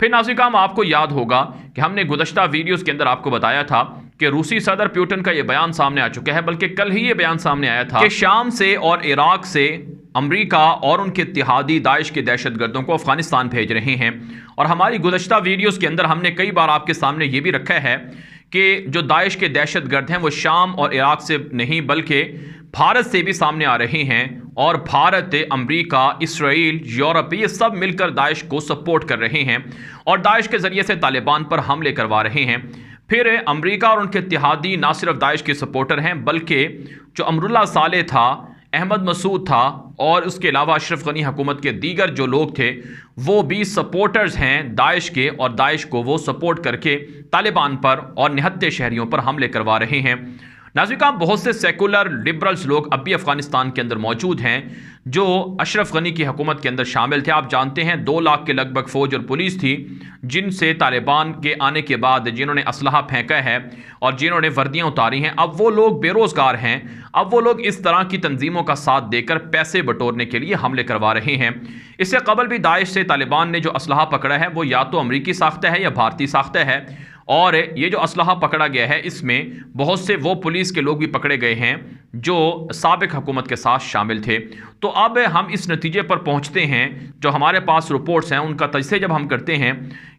پھر ناظرین آپ کو یاد ہوگا کہ ہم نے گزشتہ ویڈیوز کے اندر آپ کو بتایا تھا کہ روسی صدر پیوٹن کا یہ بیان سامنے آ چکا ہے، بلکہ کل ہی یہ بیان سامنے آیا تھا کہ شام سے اور عراق سے امریکہ اور ان کے اتحادی داعش کے دہشت گردوں کو افغانستان بھیج رہے ہیں۔ اور ہماری گزشتہ ویڈیوز کے اندر ہم نے کئی بار آپ کے سامنے یہ بھی رکھا ہے کہ جو داعش کے دہشت گرد ہیں وہ شام اور عراق سے نہیں بلکہ بھارت سے بھی سامنے آ رہے ہیں، اور بھارت، امریکہ، اسرائیل، یورپ یہ سب مل کر داعش کو سپورٹ کر رہے ہیں اور داعش کے ذریعے سے طالبان پر حملے کروا رہے ہیں۔ پھر امریکہ اور ان کے اتحادی نہ صرف داعش کے سپورٹر ہیں بلکہ جو امراللہ صالح تھا، احمد مسعود تھا، اور اس کے علاوہ اشرف غنی حکومت کے دیگر جو لوگ تھے وہ بھی سپورٹرز ہیں داعش کے، اور داعش کو وہ سپورٹ کر کے طالبان پر اور نہتے شہریوں پر حملے کروا رہے ہیں۔ ناظرین بہت سے سیکولر لبرلز لوگ اب بھی افغانستان کے اندر موجود ہیں جو اشرف غنی کی حکومت کے اندر شامل تھے۔ آپ جانتے ہیں 2 لاکھ کے لگ بھگ فوج اور پولیس تھی جن سے طالبان کے آنے کے بعد جنہوں نے اسلحہ پھینکا ہے اور جنہوں نے وردیاں اتاری ہیں، اب وہ لوگ بے روزگار ہیں۔ اب وہ لوگ اس طرح کی تنظیموں کا ساتھ دے کر پیسے بٹورنے کے لیے حملے کروا رہے ہیں۔ اس سے قبل بھی داعش سے طالبان نے جو اسلحہ پکڑا ہے وہ یا تو امریکی ساختہ ہے یا بھارتی ساختہ ہے، اور یہ جو اسلحہ پکڑا گیا ہے اس میں بہت سے وہ پولیس کے لوگ بھی پکڑے گئے ہیں جو سابق حکومت کے ساتھ شامل تھے۔ تو اب ہم اس نتیجے پر پہنچتے ہیں، جو ہمارے پاس رپورٹس ہیں ان کا تجزیہ جب ہم کرتے ہیں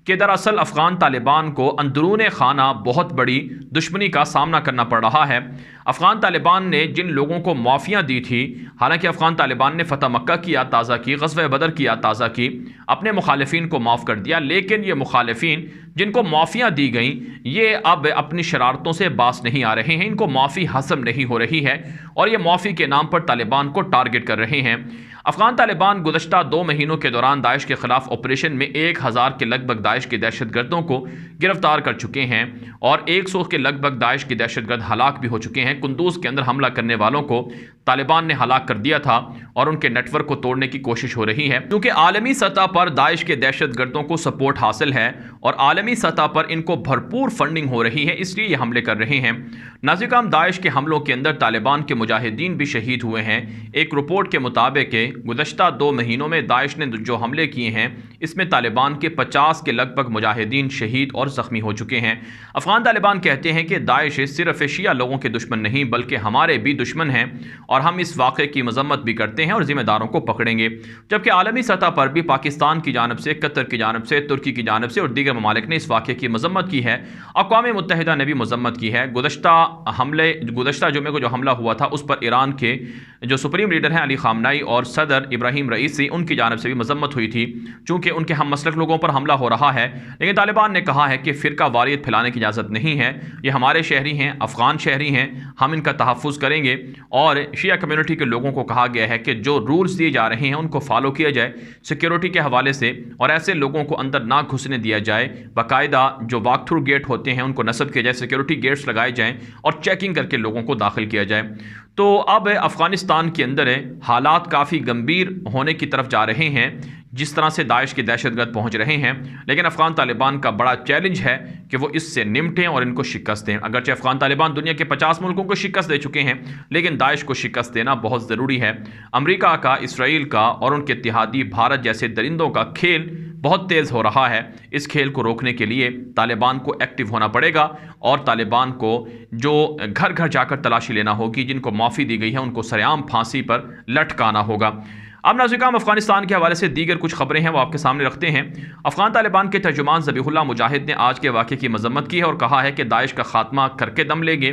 کہ دراصل افغان طالبان کو اندرون خانہ بہت بڑی دشمنی کا سامنا کرنا پڑ رہا ہے۔ افغان طالبان نے جن لوگوں کو معافیاں دی تھی، حالانکہ افغان طالبان نے فتح مکہ کی یاد تازہ کی، غزوہ بدر کی یاد تازہ کی، اپنے مخالفین کو معاف کر دیا، لیکن یہ مخالفین جن کو معافیاں دی گئیں یہ اب اپنی شرارتوں سے باز نہیں آ رہے ہیں، ان کو معافی حاصل نہیں ہو رہی ہے اور یہ معافی کے نام پر طالبان کو ٹارگٹ کر رہے ہیں۔ افغان طالبان گزشتہ 2 مہینوں کے دوران داعش کے خلاف آپریشن میں 1000 کے لگ بھگ داعش کے دہشت گردوں کو گرفتار کر چکے ہیں اور 100 کے لگ بھگ داعش کے دہشت گرد ہلاک بھی ہو چکے ہیں۔ قندوز کے اندر حملہ کرنے والوں کو طالبان نے ہلاک کر دیا تھا اور ان کے نیٹ ورک کو توڑنے کی کوشش ہو رہی ہے، کیونکہ عالمی سطح پر داعش کے دہشت گردوں کو سپورٹ حاصل ہے اور عالمی سطح پر ان کو بھرپور فنڈنگ ہو رہی ہے، اس لیے یہ حملے کر رہے ہیں۔ ناظرین داعش کے حملوں کے اندر طالبان کے مجاہدین بھی شہید ہوئے ہیں۔ ایک رپورٹ کے مطابق گزشتہ 2 مہینوں میں داعش نے جو حملے کیے ہیں اس میں طالبان کے 50 کے لگ بھگ مجاہدین شہید اور زخمی ہو چکے ہیں۔ افغان طالبان کہتے ہیں کہ داعش صرف شیعہ لوگوں کے دشمن نہیں بلکہ ہمارے بھی دشمن ہیں اور ہم اس واقعے کی مذمت بھی کرتے ہیں اور ذمہ داروں کو پکڑیں گے، جبکہ عالمی سطح پر بھی پاکستان کی جانب سے، قطر کی جانب سے، ترکی کی جانب سے اور دیگر ممالک نے اس واقعے کی مذمت کی ہے۔ اقوام متحدہ نے بھی مذمت کی ہے۔ گزشتہ جمعے کو جو حملہ ہوا تھا اس پر ایران کے جو سپریم لیڈر ہیں علی خامنائی اور صدر ابراہیم رئیسی، ان کی جانب سے بھی مذمت ہوئی تھی چونکہ ان کے ہم مسلک لوگوں پر حملہ ہو رہا ہے، لیکن طالبان نے کہا ہے کہ فرقہ واریت پھیلانے کی اجازت نہیں ہے، یہ ہمارے شہری ہیں، افغان شہری ہیں، ہم ان کا تحفظ کریں گے، اور شیعہ کمیونٹی کے لوگوں کو کہا گیا ہے کہ جو رولز دیے جا رہے ہیں ان کو فالو کیا جائے سیکیورٹی کے حوالے سے، اور ایسے لوگوں کو اندر نہ گھسنے دیا جائے، باقاعدہ جو واک تھرو گیٹ ہوتے ہیں ان کو نصب کیا جائے، سیکیورٹی گیٹس لگائے جائیں اور چیکنگ کر کے لوگوں کو داخل کیا جائے۔ تو اب افغانستان کے اندر حالات کافی گمبھیر ہونے کی طرف جا رہے ہیں جس طرح سے داعش کے دہشت گرد پہنچ رہے ہیں، لیکن افغان طالبان کا بڑا چیلنج ہے کہ وہ اس سے نمٹیں اور ان کو شکست دیں۔ اگرچہ افغان طالبان دنیا کے 50 ملکوں کو شکست دے چکے ہیں لیکن داعش کو شکست دینا بہت ضروری ہے۔ امریکہ کا، اسرائیل کا اور ان کے اتحادی بھارت جیسے درندوں کا کھیل بہت تیز ہو رہا ہے۔ اس کھیل کو روکنے کے لیے طالبان کو ایکٹیو ہونا پڑے گا اور طالبان کو جو گھر گھر جا کر تلاشی لینا ہوگی، جن کو معافی دی گئی ہے ان کو سرعام پھانسی پر لٹکانا ہوگا۔ اب ناظرین افغانستان کے حوالے سے دیگر کچھ خبریں ہیں وہ آپ کے سامنے رکھتے ہیں۔ افغان طالبان کے ترجمان ذبیح اللہ مجاہد نے آج کے واقعے کی مذمت کی ہے اور کہا ہے کہ داعش کا خاتمہ کر کے دم لیں گے۔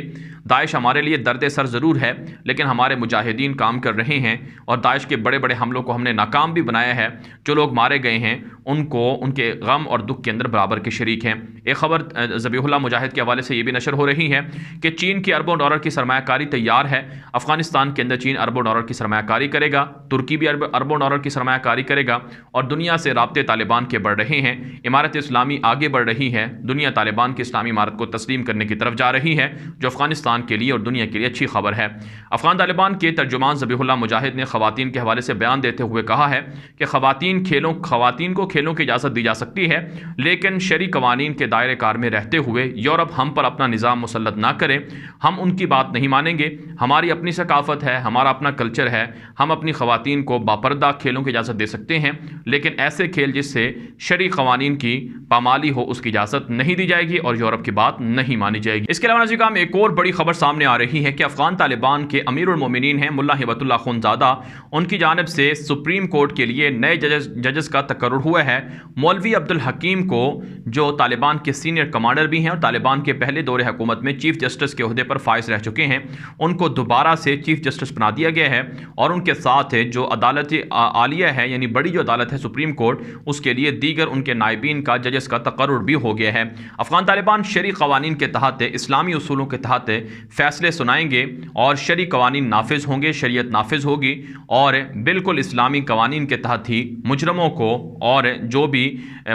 داعش ہمارے لیے درد سر ضرور ہے لیکن ہمارے مجاہدین کام کر رہے ہیں اور داعش کے بڑے بڑے حملوں کو ہم نے ناکام بھی بنایا ہے۔ جو لوگ مارے گئے ہیں ان کو ان کے غم اور دکھ کے اندر برابر کے شریک ہیں۔ ایک خبر ذبیح اللہ مجاہد کے حوالے سے یہ بھی نشر ہو رہی ہے کہ چین کی اربوں ڈالر کی سرمایہ کاری تیار ہے۔ افغانستان کے اندر چین اربوں ڈالر کی سرمایہ کاری کرے گا، ترکی بھی اربوں ڈالر کی سرمایہ کاری کرے گا اور دنیا سے رابطے طالبان کے بڑھ رہے ہیں۔ امارت اسلامی آگے بڑھ رہی ہے، دنیا طالبان کی اسلامی امارت کو تسلیم کرنے کی طرف جا رہی ہے جو افغانستان پاکستان کے لیے اور دنیا کے لیے اچھی خبر ہے۔ افغان طالبان کے ترجمان ذبیح اللہ مجاہد نے خواتین کے حوالے سے بیان دیتے ہوئے کہا ہے کہ خواتین کو کھیلوں کی اجازت دی جا سکتی ہے، لیکن شرعی قوانین کے دائرے کار میں رہتے ہوئے یورپ ہم پر اپنا نظام مسلط نہ کرے، ہم ان کی بات نہیں مانیں گے۔ ہماری اپنی ثقافت ہے، ہمارا اپنا کلچر ہے، ہم اپنی خواتین کو باپردہ کھیلوں کی اجازت دے سکتے ہیں، لیکن ایسے کھیل جس سے شرعی قوانین کی پامالی ہو اس کی اجازت نہیں دی جائے گی اور یورپ کی بات نہیں مانی جائے گی۔ اس کے علاوہ ناظرین ایک اور بڑی خبر سامنے آ رہی ہے کہ افغان طالبان کے امیر المومنین ہیں ملا ہبت اللہ خونزادہ، ان کی جانب سے سپریم کورٹ کے لیے نئے ججز کا تقرر ہوا ہے۔ مولوی عبدالحکیم کو، جو طالبان کے سینئر کمانڈر بھی ہیں اور طالبان کے پہلے دور حکومت میں چیف جسٹس کے عہدے پر فائز رہ چکے ہیں، ان کو دوبارہ سے چیف جسٹس بنا دیا گیا ہے، اور ان کے ساتھ جو عدالت عالیہ ہے یعنی بڑی جو عدالت ہے سپریم کورٹ، اس کے لیے دیگر ان کے نائبین کا ججز کا تقرر بھی ہو گیا ہے۔ افغان طالبان شرعی قوانین کے تحت، اسلامی اصولوں کے تحت فیصلے سنائیں گے اور شرعی قوانین نافذ ہوں گے، شریعت نافذ ہوگی، اور بالکل اسلامی قوانین کے تحت ہی مجرموں کو اور جو بھی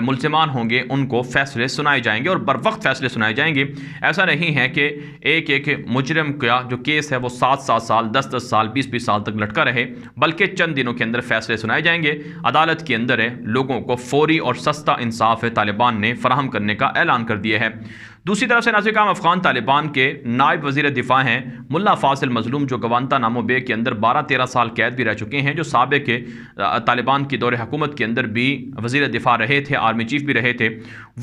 ملزمان ہوں گے ان کو فیصلے سنائے جائیں گے اور بر وقت فیصلے سنائے جائیں گے۔ ایسا نہیں ہے کہ ایک مجرم کا جو کیس ہے وہ 7 سال 10 سال 20 سال تک لٹکا رہے، بلکہ چند دنوں کے اندر فیصلے سنائے جائیں گے۔ عدالت کے اندر لوگوں کو فوری اور سستا انصاف طالبان نے فراہم کرنے کا اعلان کر دیا ہے۔ دوسری طرف سے ناظرین افغان طالبان کے نائب وزیر دفاع ہیں ملا فاضل مظلوم، جو گوانتانامو بے کے اندر 12-13 سال قید بھی رہ چکے ہیں، جو سابق طالبان کی دور حکومت کے اندر بھی وزیر دفاع رہے تھے، آرمی چیف بھی رہے تھے۔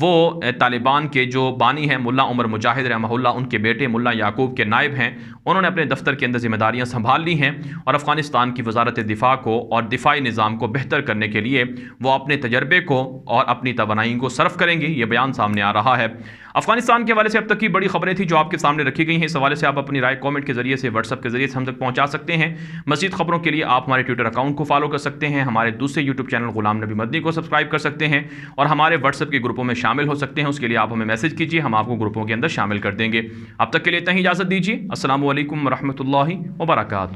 وہ طالبان کے جو بانی ہیں ملا عمر مجاہد رحمہ اللہ، ان کے بیٹے ملا یعقوب کے نائب ہیں، انہوں نے اپنے دفتر کے اندر ذمہ داریاں سنبھال لی ہیں اور افغانستان کی وزارت دفاع کو اور دفاعی نظام کو بہتر کرنے کے لیے وہ اپنے تجربے کو اور اپنی توانائی کو صرف کریں گے، یہ بیان سامنے آ رہا ہے۔ افغانستان کے حوالے سے اب تک کی بڑی خبریں تھیں جو آپ کے سامنے رکھی گئی ہیں۔ اس حوالے سے آپ اپنی رائے کامنٹ کے ذریعے سے، واٹس ایپ کے ذریعے سے ہم تک پہنچا سکتے ہیں۔ مزید خبروں کے لیے آپ ہمارے ٹویٹر اکاؤنٹ کو فالو کر سکتے ہیں، ہمارے دوسرے یوٹیوب چینل غلام نبی مدنی کو سبسکرائب کر سکتے ہیں، اور ہمارے واٹس ایپ کے گروپوں میں شامل ہو سکتے ہیں۔ اس کے لیے آپ ہمیں میسج کیجیے، ہم آپ کو گروپوں کے اندر شامل کر دیں گے۔ اب تک کے لیے اتنا ہی اجازت دیجیے۔ السلام علیکم ورحمۃ اللہ وبرکاتہ۔